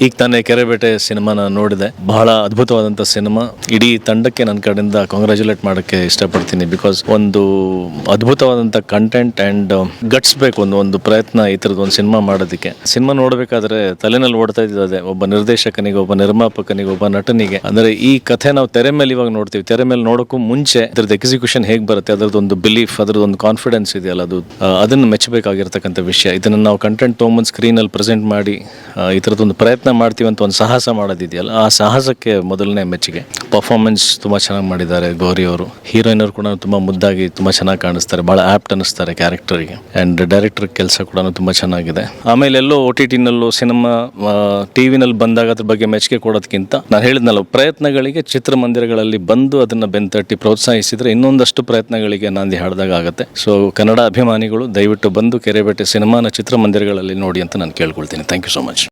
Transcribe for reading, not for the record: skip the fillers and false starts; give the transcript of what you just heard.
ಈಗ ತಾನೇ ಕೆರೆಬೇಟೆ ಸಿನಿಮಾನ ನೋಡಿದೆ. ಬಹಳ ಅದ್ಭುತವಾದಂಥ ಸಿನಿಮಾ. ಇಡೀ ತಂಡಕ್ಕೆ ನನ್ನ ಕಡೆಯಿಂದ ಕಾಂಗ್ರ್ಯಾಚುಲೇಟ್ ಮಾಡೋಕ್ಕೆ ಇಷ್ಟಪಡ್ತೀನಿ. ಬಿಕಾಸ್ ಒಂದು ಅದ್ಭುತವಾದಂಥ ಕಂಟೆಂಟ್ ಆ್ಯಂಡ್ ಗಟ್ಸ್ ಬೇಕು ಒಂದು ಪ್ರಯತ್ನ ಈ ಥರದ್ದು ಒಂದು ಸಿನಿಮಾ ಮಾಡೋದಕ್ಕೆ. ಸಿನಿಮಾ ನೋಡಬೇಕಾದ್ರೆ ತಲೆನಲ್ಲಿ ಓಡ್ತಾ ಇದ್ದದೆ ಒಬ್ಬ ನಿರ್ದೇಶಕನಿಗೆ, ಒಬ್ಬ ನಿರ್ಮಾಪಕನಿಗೆ, ಒಬ್ಬ ನಟನಿಗೆ. ಅಂದರೆ ಈ ಕಥೆ ನಾವು ತೆರೆ ಮೇಲೆ ಇವಾಗ ನೋಡ್ತೀವಿ, ತೆರೆ ಮೇಲೆ ನೋಡೋಕ್ಕೂ ಮುಂಚೆ ಅದ್ರದ್ದು ಎಕ್ಸಿಕ್ಯೂಷನ್ ಹೇಗೆ ಬರುತ್ತೆ, ಅದರದ್ದೊಂದು ಬಿಲೀಫ್, ಅದರದ್ದೊಂದು ಕಾನ್ಫಿಡೆನ್ಸ್ ಇದೆಯಲ್ಲ, ಅದನ್ನು ಮೆಚ್ಚಬೇಕಾಗಿರ್ತಕ್ಕಂಥ ವಿಷಯ. ಇದನ್ನು ನಾವು ಕಂಟೆಂಟ್ ತೊಗೊಂಬಂದು ಸ್ಕ್ರೀನಲ್ಲಿ ಪ್ರೆಸೆಂಟ್ ಮಾಡಿ ಈ ಥರದ್ದೊಂದು ಪ್ರಯತ್ನ ಮಾಡ್ತೀವಿ ಅಂತ ಒಂದು ಸಾಹಸ ಮಾಡೋದಿದೆಯಲ್ಲ, ಆ ಸಾಹಸಕ್ಕೆ ಮೊದಲನೇ ಮೆಚ್ಚುಗೆ. ಪರ್ಫಾರ್ಮೆನ್ಸ್ ತುಂಬ ಚೆನ್ನಾಗಿ ಮಾಡಿದ್ದಾರೆ ಗೌರಿ ಅವರು. ಹೀರೋಯಿನ್ ಅವರು ಕೂಡ ತುಂಬ ಮುದ್ದಾಗಿ ತುಂಬ ಚೆನ್ನಾಗಿ ಕಾಣಿಸ್ತಾರೆ, ಭಾಳ ಆ್ಯಪ್ಟ್ ಅನ್ನಿಸ್ತಾರೆ ಕ್ಯಾರೆಕ್ಟರ್ಗೆ. ಆ್ಯಂಡ್ ಡೈರೆಕ್ಟರ್ ಕೆಲಸ ಕೂಡ ತುಂಬ ಚೆನ್ನಾಗಿದೆ. ಆಮೇಲೆ ಎಲ್ಲೋ OTT-ನಲ್ಲೂ ಸಿನಿಮಾ TV-ನಲ್ಲಿ ಬಂದಾಗ ಅದ್ರ ಬಗ್ಗೆ ಮೆಚ್ಚುಗೆ ಕೊಡೋದಕ್ಕಿಂತ ನಾನು ಹೇಳಿದ್ನಲ್ಲ, ಪ್ರಯತ್ನಗಳಿಗೆ ಚಿತ್ರಮಂದಿರಗಳಲ್ಲಿ ಬಂದು ಅದನ್ನು ಬೆನ್ತಟ್ಟಿ ಪ್ರೋತ್ಸಾಹಿಸಿದರೆ ಇನ್ನೊಂದಷ್ಟು ಪ್ರಯತ್ನಗಳಿಗೆ ನಾಂದಿ ಹಾಡಿದಾಗ ಆಗುತ್ತೆ. ಸೊ ಕನ್ನಡ ಅಭಿಮಾನಿಗಳು ದಯವಿಟ್ಟು ಬಂದು ಕೆರೆಬೇಟೆ ಸಿನಿಮಾನ ಚಿತ್ರಮಂದಿರಗಳಲ್ಲಿ ನೋಡಿ ಅಂತ ನಾನು ಕೇಳ್ಕೊಳ್ತೀನಿ. Thank you so much.